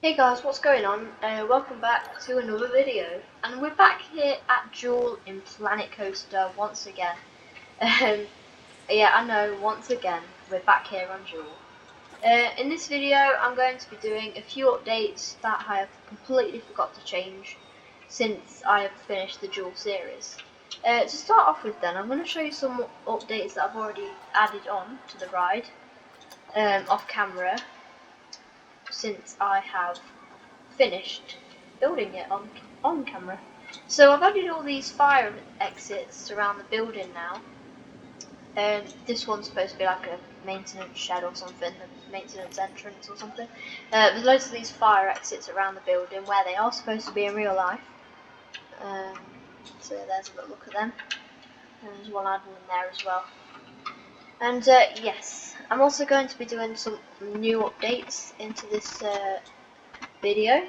Hey guys, what's going on? Welcome back to another video, and we're back here at Duel in Planet Coaster once again. Yeah, I know, once again, we're back here on Duel. In this video, I'm going to be doing a few updates that I have completely forgot to change since I have finished the Duel series. To start off with then, I'm going to show you some updates that I've already added on to the ride, off camera, since I have finished building it on camera. So I've added all these fire exits around the building now. This one's supposed to be like a maintenance shed or something, a maintenance entrance or something. There's loads of these fire exits around the building where they are supposed to be in real life. So there's a little look at them. And there's one added in there as well. And yes, I'm also going to be doing some new updates into this video.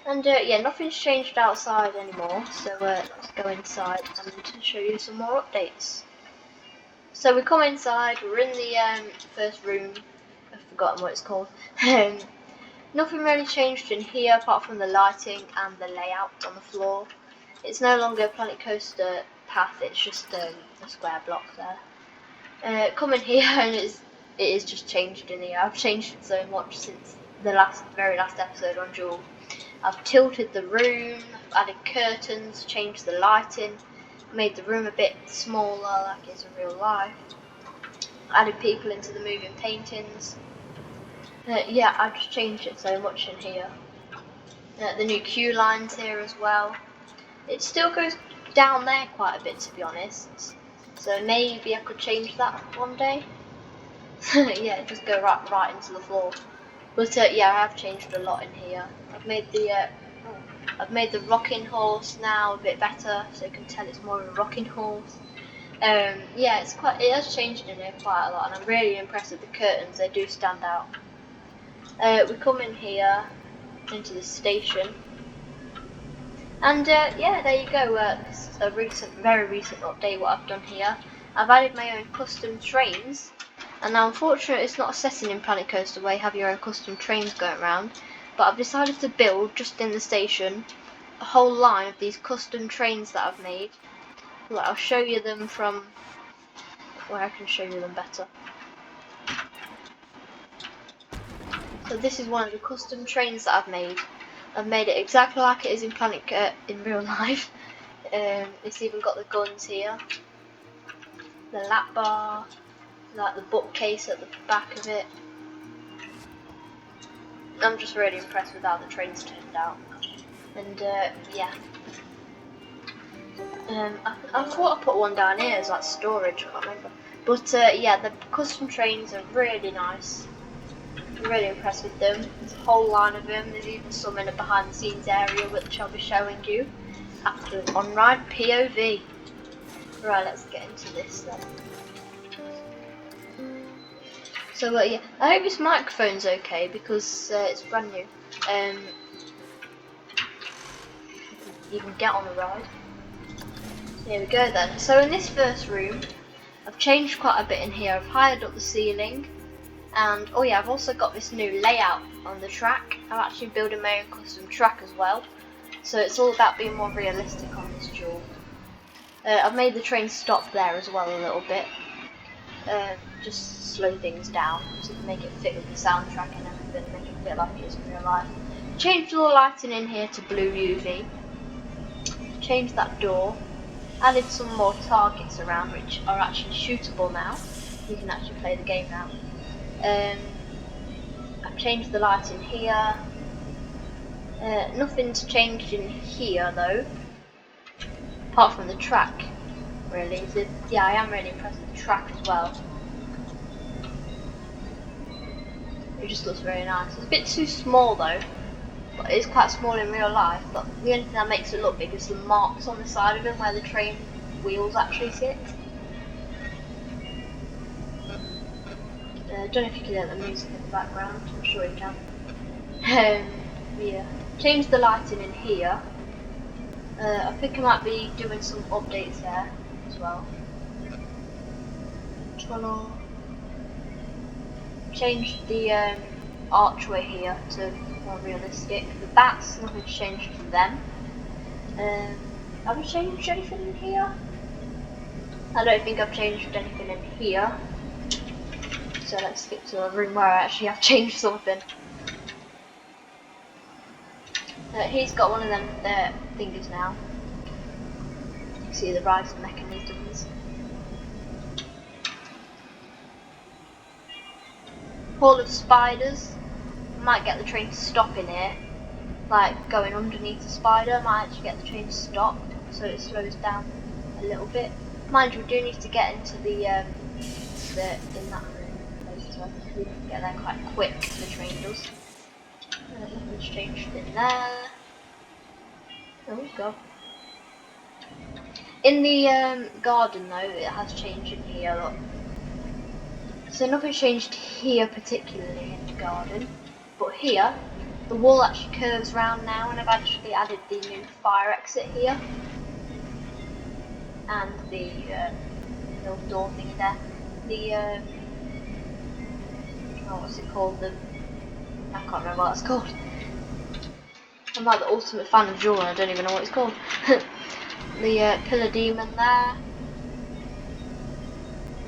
And yeah, nothing's changed outside anymore, so let's go inside and show you some more updates. So we come inside, we're in the first room. I've forgotten what it's called. Nothing really changed in here apart from the lighting and the layout on the floor. It's no longer a Planet Coaster path, it's just a square block there. Come in here and it is just changed in here. I've changed it so much since the very last episode on Duel. I've tilted the room, I've added curtains, changed the lighting, made the room a bit smaller like it's in real life, added people into the moving paintings. Yeah, I've just changed it so much in here. The new queue lines here as well. It still goes down there quite a bit, to be honest, so maybe I could change that one day. Yeah, just go right into the floor. But yeah, I have changed a lot in here. I've made the rocking horse now a bit better, so you can tell it's more of a rocking horse. Yeah, it has changed in here quite a lot, and I'm really impressed with the curtains. They do stand out. We come in here into the station, and yeah, there you go. This is a very recent update. What I've done here, I've added my own custom trains. And now, unfortunately, it's not a setting in Planet Coaster where you have your own custom trains going around, but I've decided to build, just in the station, a whole line of these custom trains that I've made. Look, I'll show you them from where I can show you them better. So this is one of the custom trains that I've made. I've made it exactly like it is in in real life. It's even got the guns here, the lap bar, like the bookcase at the back of it. I'm just really impressed with how the trains turned out. And yeah, I thought I put one down here as like storage, I can't remember. But yeah, the custom trains are really nice. I'm really impressed with them. There's a whole line of them. There's even some in a behind the scenes area which I'll be showing you after on ride POV. Right, let's get into this then. So yeah, I hope this microphone's okay because it's brand new. You can get on the ride. Here we go then. So in this first room, I've changed quite a bit in here. I've hired up the ceiling, and oh yeah, I've also got this new layout on the track. I'm actually building my own custom track as well, so it's all about being more realistic on this Duel. I've made the train stop there as well a little bit. Just slow things down to make it fit with the soundtrack and everything, make it feel like it is in real life. Changed all the lighting in here to blue UV. Changed that door. Added some more targets around which are actually shootable now. You can actually play the game now. I've changed the lighting here. Nothing's changed in here though, apart from the track. Really, yeah, I am really impressed with the track as well. It just looks very nice. It's a bit too small though, but it's quite small in real life. But the only thing that makes it look big is the marks on the side of it where the train wheels actually sit. I don't know if you can hear the music in the background. I'm sure you can. Yeah, changed the lighting in here. I think I might be doing some updates there as well. Changed the archway here to more realistic. The bats, nothing's changed for them. Have I changed anything in here? I don't think I've changed anything in here. So let's skip to a room where I actually have changed something. He's got one of them fingers now. You can see the rise mechanisms. Hall of spiders. I might get the train to stop in here. Like going underneath the spider, I might actually get the train to stop so it slows down a little bit. Mind you, we do need to get into the in that room later. We can get there quite quick. The train does. Nothing's changed in there. Oh god. In the garden though, it has changed in here. Look. So nothing's changed here particularly in the garden, but here the wall actually curves round now, and I've actually added the new fire exit here and the little door thing there. The oh, what's it called? I can't remember what that's called. I'm like the ultimate fan of Duel, I don't even know what it's called. The pillar demon there.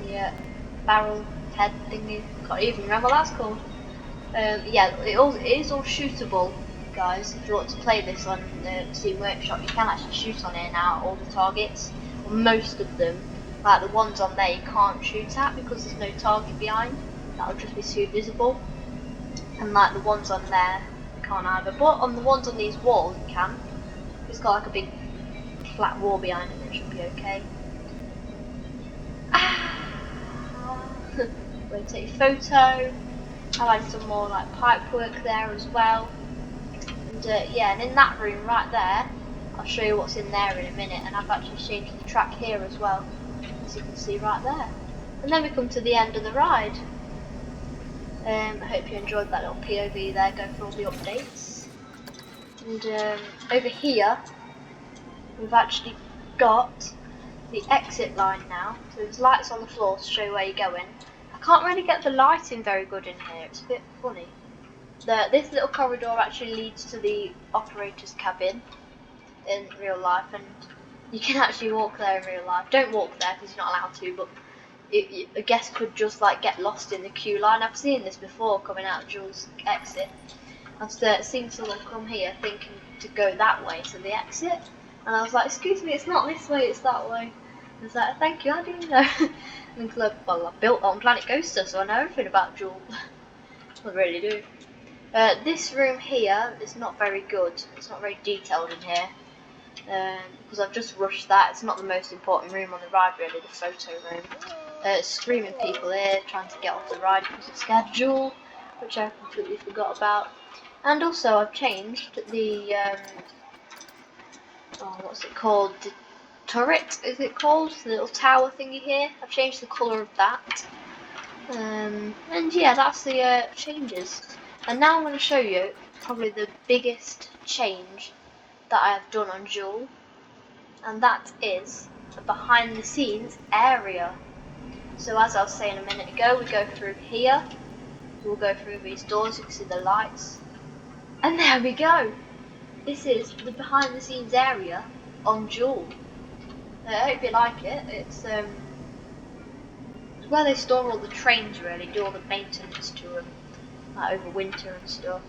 The barrel head thingy. Can't even remember what that's called. Yeah, it is all shootable, guys. If you want to play this on the Steam Workshop, you can actually shoot on here now. All the targets, or most of them, like the ones on there, you can't shoot at because there's no target behind. That'll just be too visible. And like the ones on there, you can't either. But on the ones on these walls, you can. It's got like a big flat wall behind it, it should be okay. We'll take a photo. I've added some more like pipe work there as well. And yeah, and in that room right there, I'll show you what's in there in a minute. And I've actually changed the track here as well, as you can see right there. And then we come to the end of the ride. I hope you enjoyed that little POV there, going through all the updates. And over here, we've actually got the exit line now. So there's lights on the floor to show you where you're going. I can't really get the lighting very good in here, it's a bit funny. This little corridor actually leads to the operator's cabin in real life, and you can actually walk there in real life. Don't walk there because you're not allowed to, but a guest could just like get lost in the queue line. I've seen this before coming out of Jules' exit. I've seen someone come here thinking to go that way to the exit, and I was like, excuse me, it's not this way, it's that way. I was like, thank you, how do you know? And like, well, I built on Planet Coaster, so I know everything about Jules. I really do. This room here is not very good. It's not very detailed in here. Because I've just rushed that. It's not the most important room on the ride really, the photo room. Screaming people here trying to get off the ride because it's scared Jewel, which I completely forgot about. And also I've changed the oh, what's it called? The turret, is it called? The little tower thingy here. I've changed the colour of that. And yeah, that's the changes. And now I'm going to show you probably the biggest change that I have done on Duel, and that is the behind the scenes area. So as I was saying a minute ago, we go through here, we'll go through these doors, you can see the lights, and there we go. This is the behind the scenes area on Duel. I hope you like it. It's where they store all the trains really, do all the maintenance to them, like over winter and stuff.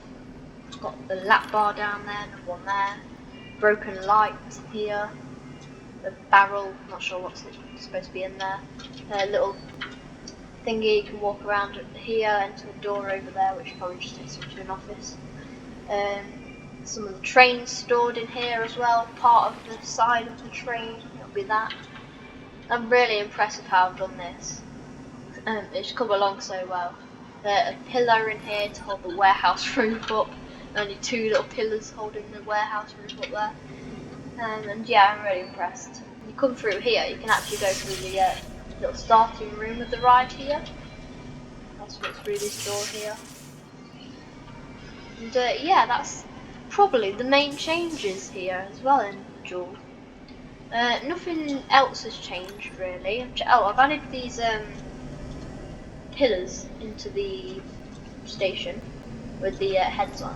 Got the lap bar down there, another one there. Broken light here. The barrel, not sure what's supposed to be in there. A little thingy you can walk around here, into a door over there, which probably just takes you to an office. Some of the trains stored in here as well, part of the side of the train, it'll be that. I'm really impressed with how I've done this. It's come along so well. A pillar in here to hold the warehouse roof up. Only two little pillars holding the warehouse roof up there. And yeah, I'm really impressed. When you come through here, you can actually go through the little starting room of the ride here. That's what's through this door here. And yeah, that's probably the main changes here as well in Duel. Nothing else has changed really. Oh, I've added these pillars into the station. with the heads on,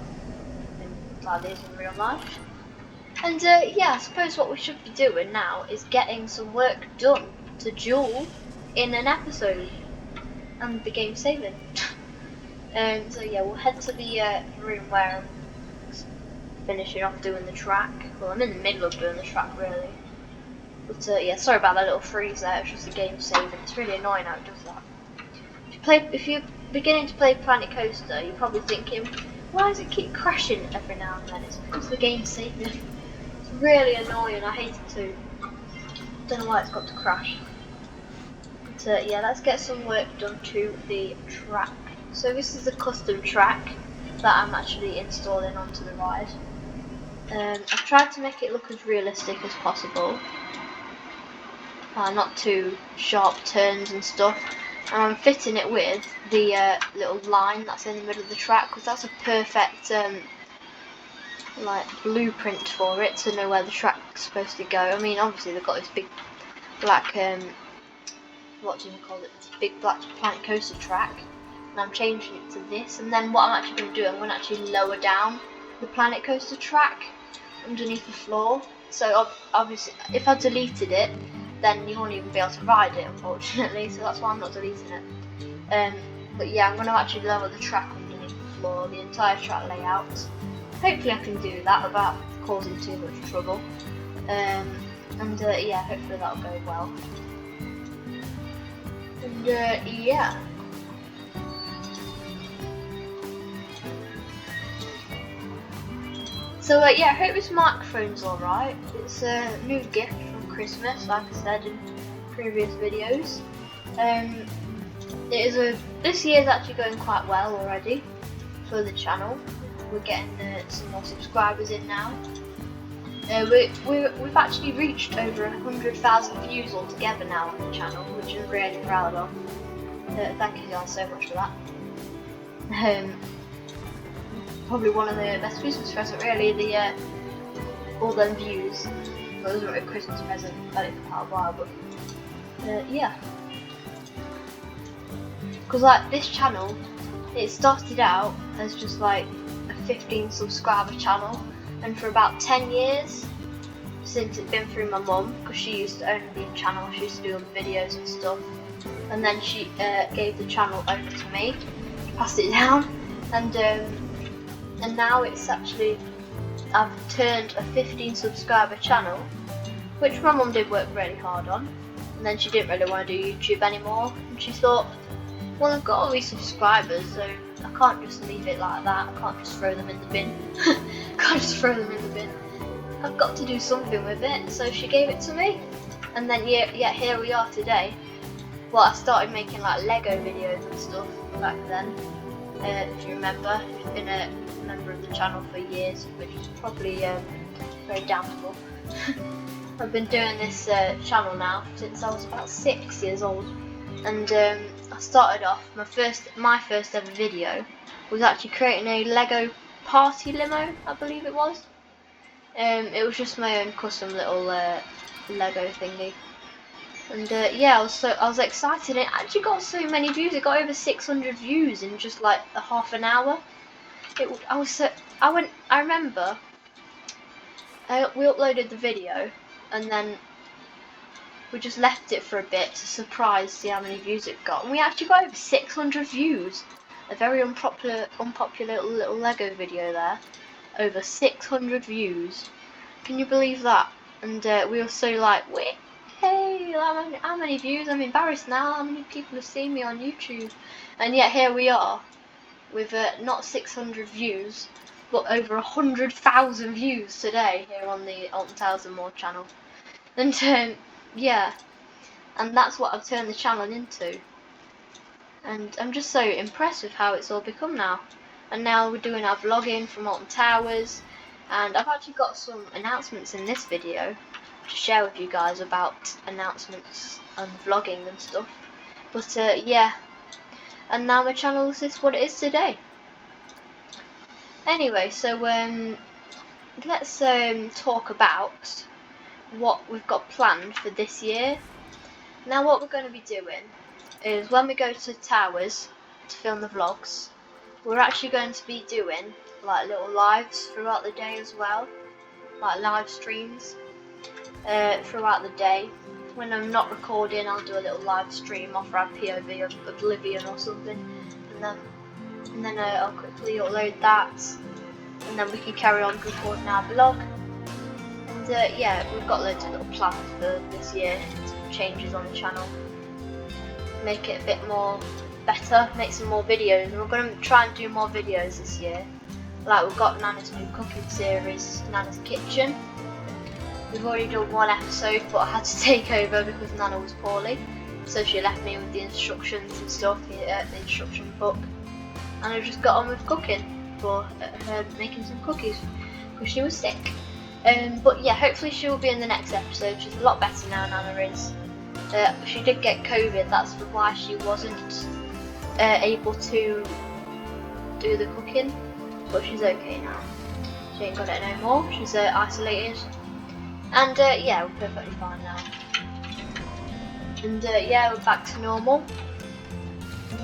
like these in real life. And yeah, I suppose what we should be doing now is getting some work done to Duel in an episode and the game saving. So yeah, we'll head to the room where I'm finishing off doing the track. Well, I'm in the middle of doing the track really. But yeah, sorry about that little freeze there. It's just the game saving. It's really annoying how it does that. If you're beginning to play Planet Coaster, you're probably thinking, why does it keep crashing every now and then? It's because the game's saving. It's really annoying. I hate it too. Don't know why it's got to crash. But yeah, let's get some work done to the track. So this is a custom track that I'm actually installing onto the ride. I've tried to make it look as realistic as possible. Not too sharp turns and stuff. And I'm fitting it with the little line that's in the middle of the track, because that's a perfect like blueprint for it to know where the track's supposed to go. I mean, obviously they've got this big black what do you call it? This big black Planet Coaster track, and I'm changing it to this. And then what I'm actually going to do, I'm going to actually lower down the Planet Coaster track underneath the floor. So obviously, if I deleted it, then you won't even be able to ride it, unfortunately. So that's why I'm not deleting it. But yeah, I'm going to actually lower the track underneath the floor, the entire track layout. Hopefully I can do that without causing too much trouble. And yeah, hopefully that'll go well. And yeah. So yeah, I hope this microphone's alright. It's a new gift from Christmas, like I said in previous videos. This year's actually going quite well already for the channel. We're getting some more subscribers in now. We've actually reached over 100,000 views altogether now on the channel, which I'm really proud of. Thank you guys so much for that. Probably one of the best Christmas presents, really. All them views. Well, it wasn't really a Christmas present, got it for quite a while, but yeah. Because like this channel, it started out as just like a 15 subscriber channel, and for about 10 years since it's been through my mum, because she used to own the channel, she used to do all the videos and stuff, and then she gave the channel over to me, passed it down, and now it's actually, I've turned a 15 subscriber channel, which my mum did work really hard on, and then she didn't really want to do YouTube anymore, and she thought, well, I've got all these subscribers, so I can't just leave it like that. I can't just throw them in the bin. Can't just throw them in the bin. I've got to do something with it, so she gave it to me. And then yeah, here we are today. Well, I started making like Lego videos and stuff back then. If you remember, you've been a member of the channel for years, which is probably very doubtful. I've been doing this channel now since I was about 6 years old, and I started off, my first ever video was actually creating a Lego party limo, I believe it was. It was just my own custom little Lego thingy. And yeah, I was excited. It actually got so many views. It got over 600 views in just like a half an hour. I remember we uploaded the video, and then we just left it for a bit to see how many views it got, and we actually got over 600 views. A very unpopular little Lego video there. Over 600 views. Can you believe that? And we were so like, hey, how many views? I'm embarrassed now. How many people have seen me on YouTube? And yet here we are, with not 600 views, but over 100,000 views today here on the Alton Towers and More channel. And yeah, and that's what I've turned the channel into, and I'm just so impressed with how it's all become now. And now we're doing our vlogging from Alton Towers, and I've actually got some announcements in this video to share with you guys about announcements and vlogging and stuff. But yeah, and now my channel is what it is today. Anyway, so let's talk about what we've got planned for this year. Now what we're going to be doing is, when we go to Towers to film the vlogs, we're actually going to be doing like little lives throughout the day as well, like live streams throughout the day. When I'm not recording, I'll do a little live stream off our POV of Oblivion or something, and then I'll quickly upload that, and then we can carry on recording our vlog. And yeah, we've got loads of little plans for this year, some changes on the channel, make it a bit more better, make some more videos, and we're going to try and do more videos this year. Like we've got Nana's new cooking series, Nana's Kitchen. We've already done one episode, but I had to take over because Nana was poorly, so she left me with the instructions and stuff, the instruction book, and I just got on with cooking for her, making some cookies because she was sick. But yeah, hopefully she will be in the next episode. She's a lot better now, Nana is. She did get COVID, that's why she wasn't able to do the cooking, but she's okay now. She ain't got it no more, she's isolated, and yeah, we're perfectly fine now. And yeah, we're back to normal.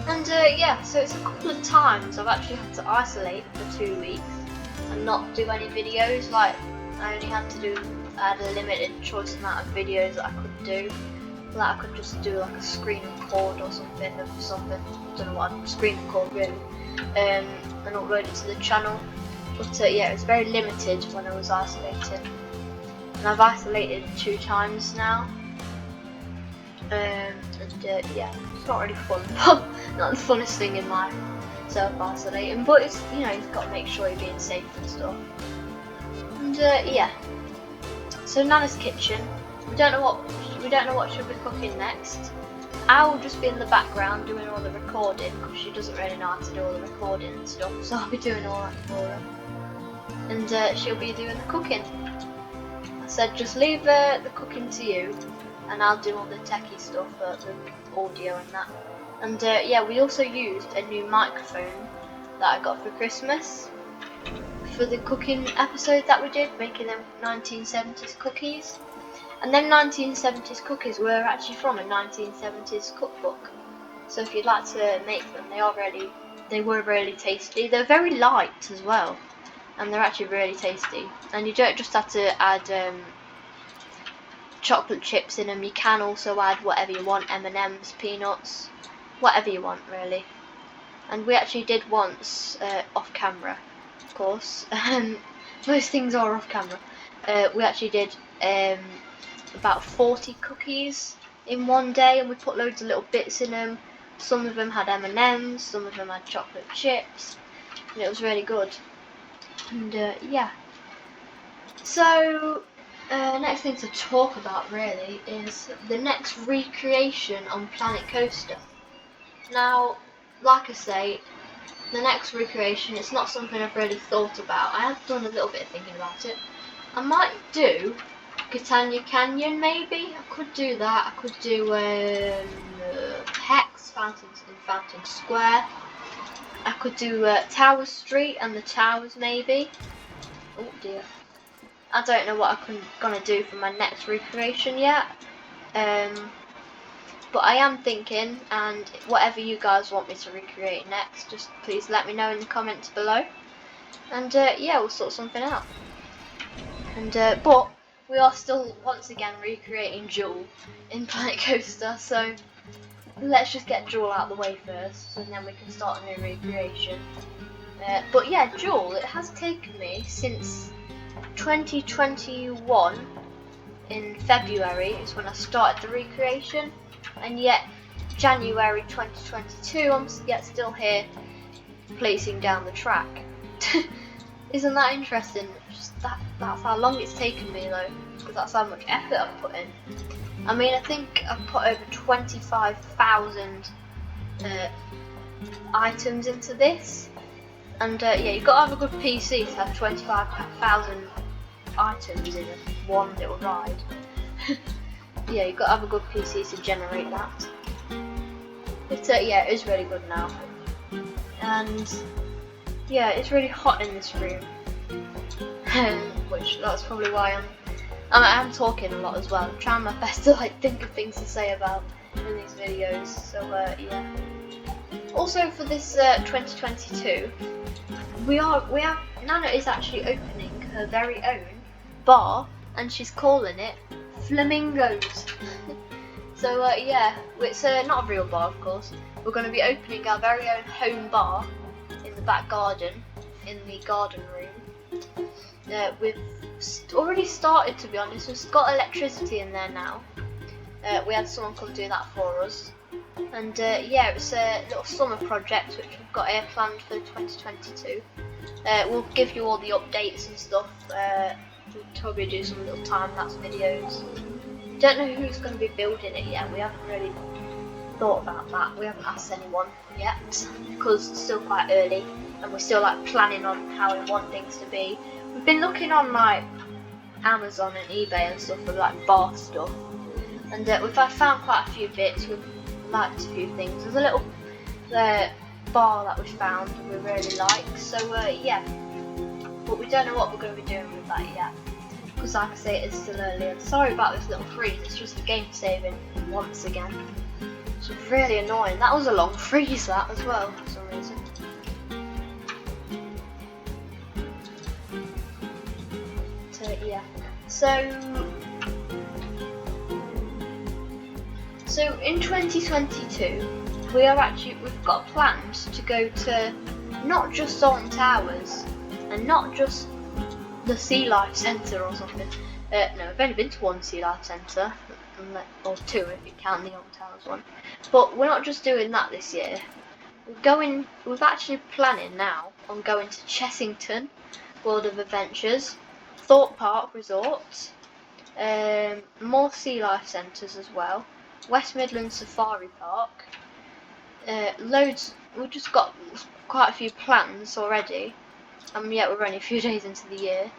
And yeah, so it's a couple of times I've actually had to isolate for 2 weeks and not do any videos. Like I only had a limited choice amount of videos that I could do. Like I could just do like a screen record or something of something, I don't know what, screen record really, and upload it to the channel. But yeah, it was very limited when I was isolating, and I've isolated 2 times now. And yeah, it's not really fun, not the funnest thing in life, self-isolating, but it's, you know, you've got to make sure you're being safe and stuff. And yeah, so Nana's Kitchen, we don't know what she'll be cooking next. I will just be in the background doing all the recording because she doesn't really know how to do all the recording and stuff, so I'll be doing all that for her, and she'll be doing the cooking. I said just leave the cooking to you, and I'll do all the techie stuff, the audio and that. And yeah, we also used a new microphone that I got for Christmas for the cooking episode that we did, making them 1970s cookies. And them 1970s cookies were actually from a 1970s cookbook. So if you'd like to make them, they were really tasty. They're very light as well, and they're actually really tasty. And you don't just have to add chocolate chips in them. You can also add whatever you want, M&Ms, peanuts, whatever you want really. And we actually did once off camera, of course. Most things are off camera. We actually did about 40 cookies in one day, and we put loads of little bits in them. Some of them had M&Ms, some of them had chocolate chips, and it was really good. And yeah, so next thing to talk about really is the next recreation on Planet Coaster. Now, like I say, the next recreation, it's not something I've really thought about. I have done a little bit of thinking about it. I might do Catania Canyon, maybe. I could do that. I could do Hex, Fountain Square. I could do Tower Street and the Towers, maybe. Oh dear. I don't know what I'm gonna do for my next recreation yet. But I am thinking, and whatever you guys want me to recreate next, just please let me know in the comments below. And yeah, we'll sort something out. And but we are still once again recreating Duel in Planet Coaster, so let's just get Duel out of the way first, and then we can start a new recreation. But yeah, Duel, it has taken me since 2021 in February is when I started the recreation, and yet January 2022 I'm yet still here placing down the track. Isn't that interesting? Just that's how long it's taken me though, because that's how much effort I've put in. I mean, I think I've put over 25,000 items into this, and yeah, you've got to have a good PC to have 25,000 items in one little ride. Yeah, you've got to have a good PC to generate that. But yeah, it is really good now. And yeah, it's really hot in this room, which that's probably why I'm talking a lot as well. I'm trying my best to like think of things to say about in these videos. So yeah. Also for this 2022, Nana is actually opening her very own bar, and she's calling it Flamingos. So yeah, it's not a real bar, of course. We're going to be opening our very own home bar in the back garden, in the garden room. We've already started, to be honest. We've got electricity in there now. We had someone come do that for us. And yeah, it's a little summer project which we've got here planned for 2022. We'll give you all the updates and stuff. We'll probably do some little time-lapse videos. Don't know who's going to be building it yet. We haven't really thought about that. We haven't asked anyone yet because it's still quite early and we're still like planning on how we want things to be. We've been looking on like Amazon and eBay and stuff for like bar stuff, and we've found quite a few bits. We've liked a few things. There's a little bar that we found and we really like. So yeah, but we don't know what we're going to be doing with that yet. Because like I say, it's still early. And sorry about this little freeze, it's just a game saving once again. It's really annoying. That was a long freeze that as well for some reason. So yeah. So in 2022 we've got plans to go to not just Salton Towers and not just the Sea Life Centre or something. No, I've only been to one Sea Life Centre, or two if you count the Salton Towers one. But we're not just doing that this year. We're actually planning now on going to Chessington World of Adventures, Thorpe Park Resort, more Sea Life Centres as well, West Midlands Safari Park, loads. We've just got quite a few plans already. Yet we're only a few days into the year.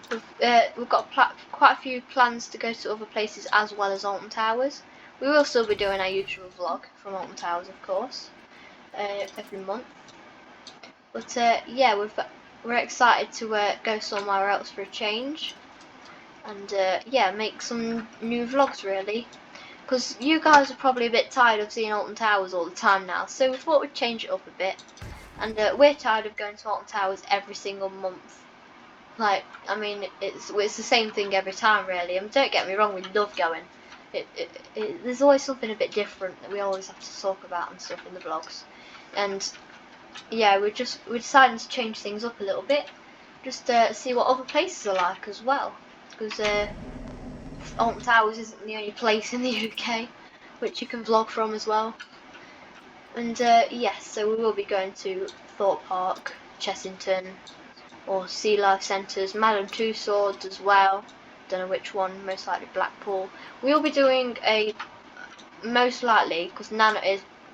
We've got quite a few plans to go to other places as well as Alton Towers. We will still be doing our usual vlog from Alton Towers, of course, every month. But yeah, we're excited to go somewhere else for a change, and yeah, make some new vlogs really. Because you guys are probably a bit tired of seeing Alton Towers all the time now, so we thought we'd change it up a bit. And we're tired of going to Alton Towers every single month. Like, I mean, it's the same thing every time, really. And don't get me wrong, we love going. There's always something a bit different that we always have to talk about and stuff in the vlogs. And yeah, we're deciding to change things up a little bit, just see what other places are like as well. Because Alton Towers isn't the only place in the UK which you can vlog from as well. And yes, so we will be going to Thorpe Park, Chessington, or Sea Life Centres, Madame Tussauds as well. Don't know which one, most likely Blackpool. We'll be doing most likely, because Nana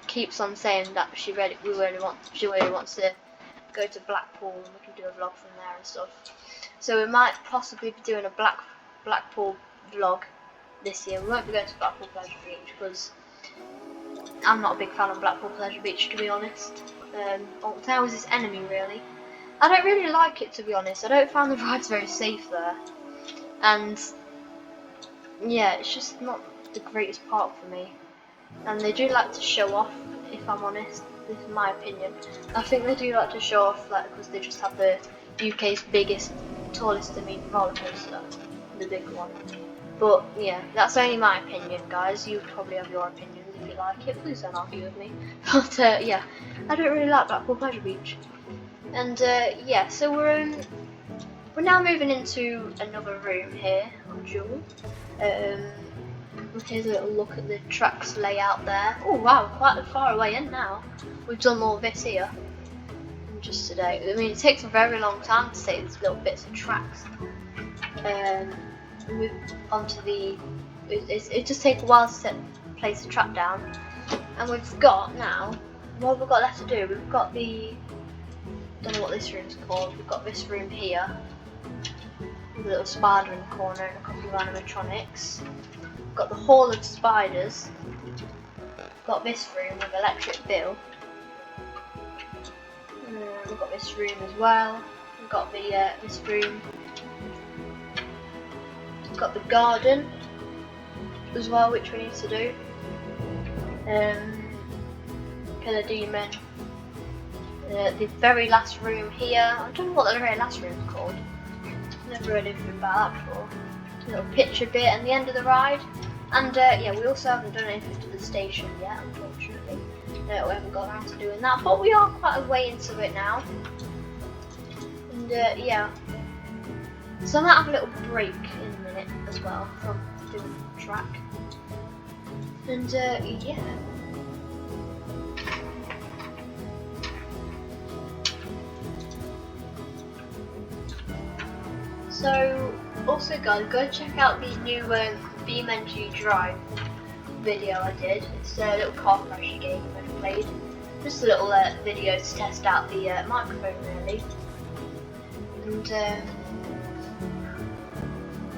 keeps on saying that she really wants to go to Blackpool and we can do a vlog from there and stuff. So we might possibly be doing a Blackpool vlog this year. We won't be going to Blackpool Pleasure Beach because I'm not a big fan of Blackpool Pleasure Beach, to be honest. Alton Towers is enemy, really. I don't really like it, to be honest. I don't find the rides very safe there. And yeah, it's just not the greatest park for me. And they do like to show off, if I'm honest. This is my opinion. I think they do like to show off, like, because they just have the UK's biggest, tallest, roller coaster, the big one. But yeah, that's only my opinion, guys. You probably have your opinions if you like it. Please don't argue with me. But yeah, I don't really like Blackpool Pleasure Beach. And yeah, so we're now moving into another room here on Duel. Here's a little look at the tracks layout there. Oh wow, quite far away in now. We've done all this here just today. I mean, it takes a very long time to say these little bits of tracks. Move onto the. It just takes a while to place the track down. And we've got now. What we've got left to do? We've got the. Don't know what this room's called. We've got this room here with a little spider in the corner and a couple of animatronics. We've got the Hall of Spiders. We've got this room with Electric Bill. We've got this room as well. We've got the this room. We've got the garden as well, which we need to do. Killer Demon. the very last room here. I don't know what the very last room is called. Never heard anything about that before. A little picture bit and the end of the ride. And yeah, we also haven't done anything to the station yet, unfortunately. We haven't got around to doing that, but we are quite a way into it now. And yeah, so I might have a little break in a minute as well from doing the track. And yeah. So also guys, go check out the new BeamNG Drive video I did. It's a little car crash game I played. Just a little video to test out the microphone really. And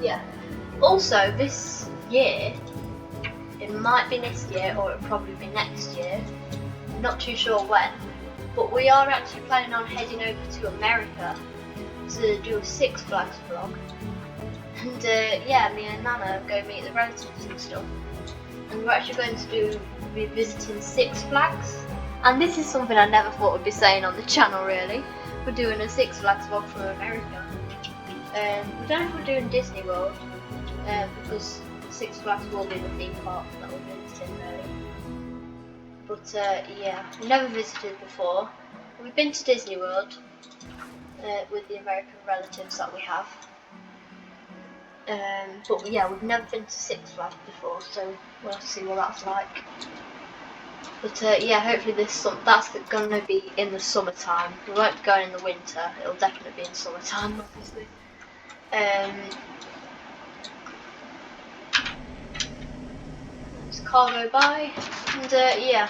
yeah. Also this year, it might be this year or it'll probably be next year. I'm not too sure when. But we are actually planning on heading over to America to do a Six Flags vlog. And yeah, me and Nana go meet the relatives and stuff. And we're actually going to be visiting Six Flags. And this is something I never thought I'd be saying on the channel really. We're doing a Six Flags vlog from America. We don't know if we're doing Disney World, because Six Flags will be the theme park that we're visiting really. But yeah, we've never visited before. We've been to Disney World with the American relatives that we have. But yeah, we've never been to Six Flags before, so we'll have to see what that's like. But yeah, hopefully that's going to be in the summertime. We won't be going in the winter. It'll definitely be in summertime, obviously. There's a car go by, and yeah.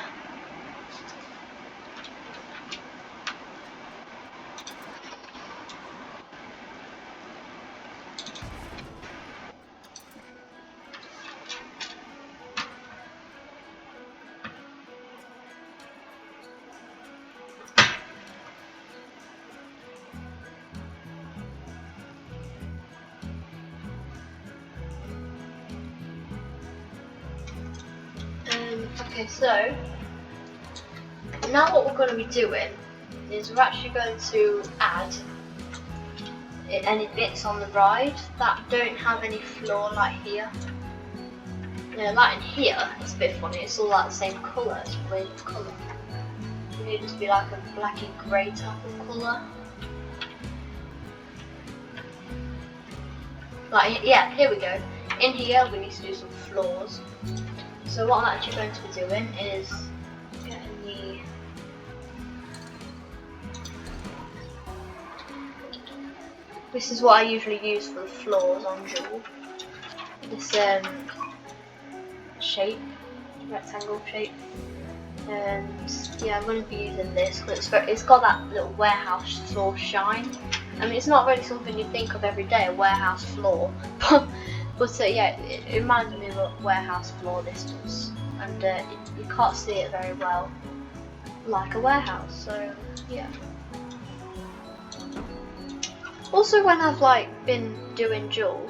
Okay, so now what we're going to be doing is we're actually going to add any bits on the ride that don't have any floor like here. You know, like in here, it's a bit funny, it's all like the same colour, it's weird colour. We need it to be like a black and grey type of colour. Like, yeah, here we go. In here we need to do some floors. So what I'm actually going to be doing is getting the this is what I usually use for the floors on Duel. This shape, rectangle shape, and yeah, I'm going to be using this because it's got that little warehouse floor shine. I mean, it's not really something you think of every day, a warehouse floor, but yeah, it reminds me of a warehouse floor distance, and you can't see it very well like a warehouse, so yeah. Also, when I've been doing Duel,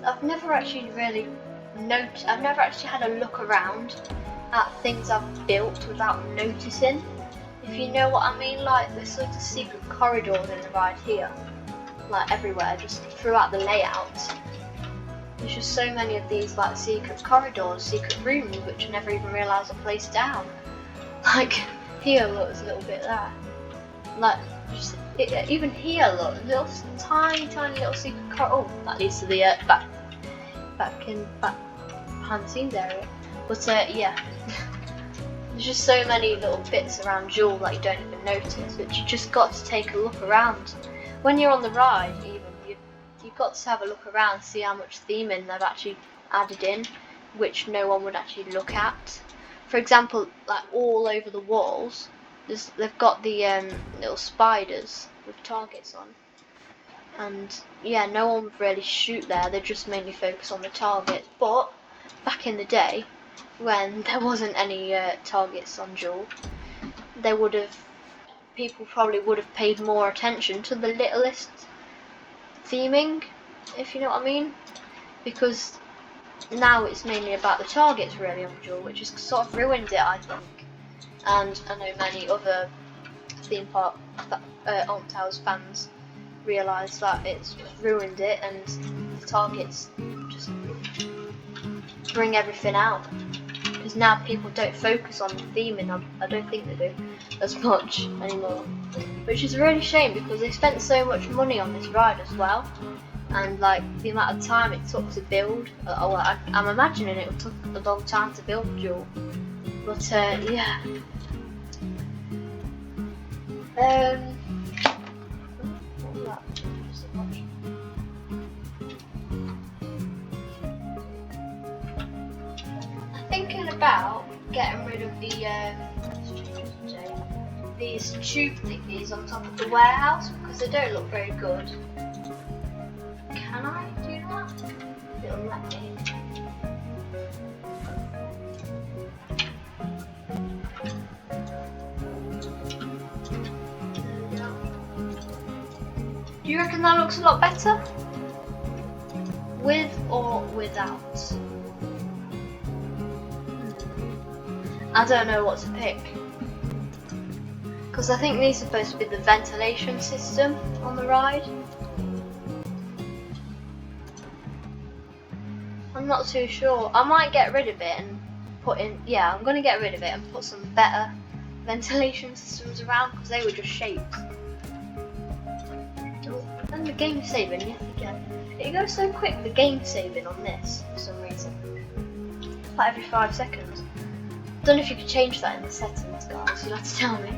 I've never actually really I've never actually had a look around at things I've built without noticing. If you know what I mean, like there's sort of secret corridors in the ride here, like everywhere, just throughout the layout. There's just so many of these like secret corridors, secret rooms, which I never even realised are placed down. Like here, look, there's a little bit there. Like just even here, look, little tiny little secret corridor. Oh, that leads to the back behind the scenes area. But yeah, there's just so many little bits around Duel that you don't even notice, but you just got to take a look around. When you're on the ride, even you've got to have a look around, see how much theming they've actually added in, which no one would actually look at. For example, like all over the walls, they've got the little spiders with targets on, and yeah, no one would really shoot there. They just mainly focus on the targets. But back in the day, when there wasn't any targets on Duel, people probably would have paid more attention to the littlest theming, if you know what I mean, because now it's mainly about the targets really on Duel, which has sort of ruined it, I think. And I know many other theme park Alton Towers fans realise that it's ruined it, and the targets just bring everything out. Because now people don't focus on the theming. I don't think they do as much anymore, which is a really shame because they spent so much money on this ride as well, and like the amount of time it took to build. I'm imagining it took a long time to build Duel, but yeah. What was that? Just a bunch. Thinking about getting rid of these tube thingies on top of the warehouse because they don't look very good. Can I do that? It'll let me. Do you reckon that looks a lot better? With or without? I don't know what to pick. Because I think these are supposed to be the ventilation system on the ride. I'm not too sure. I might get rid of it and put in, yeah, I'm going to get rid of it and put some better ventilation systems around because they were just shapes. And the game saving, yet again. It goes so quick, the game saving on this, for some reason. Like every 5 seconds. I don't know if you could change that in the settings, guys, you'll have to tell me.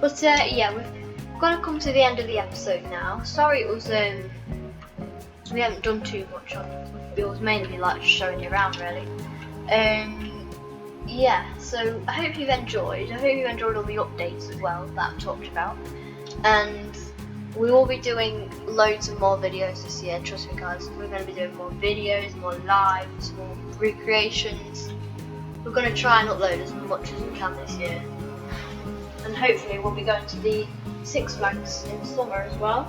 But yeah, we've got to come to the end of the episode now. Sorry it was, we haven't done too much on it. It was mainly like just showing you around, really. Yeah, so I hope you've enjoyed. I hope you enjoyed all the updates as well that I've talked about. And we will be doing loads of more videos this year, trust me guys. We're going to be doing more videos, more lives, more recreations. We're going to try and upload as much as we can this year. And hopefully we'll be going to the Six Flags in the summer as well,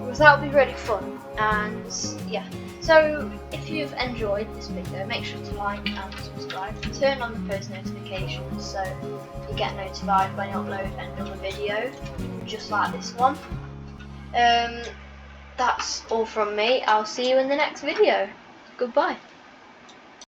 because that will be really fun. And yeah, so if you've enjoyed this video, make sure to like and subscribe, turn on the post notifications so you get notified when I upload another video just like this one. That's all from me. I'll see you in the next video. Goodbye.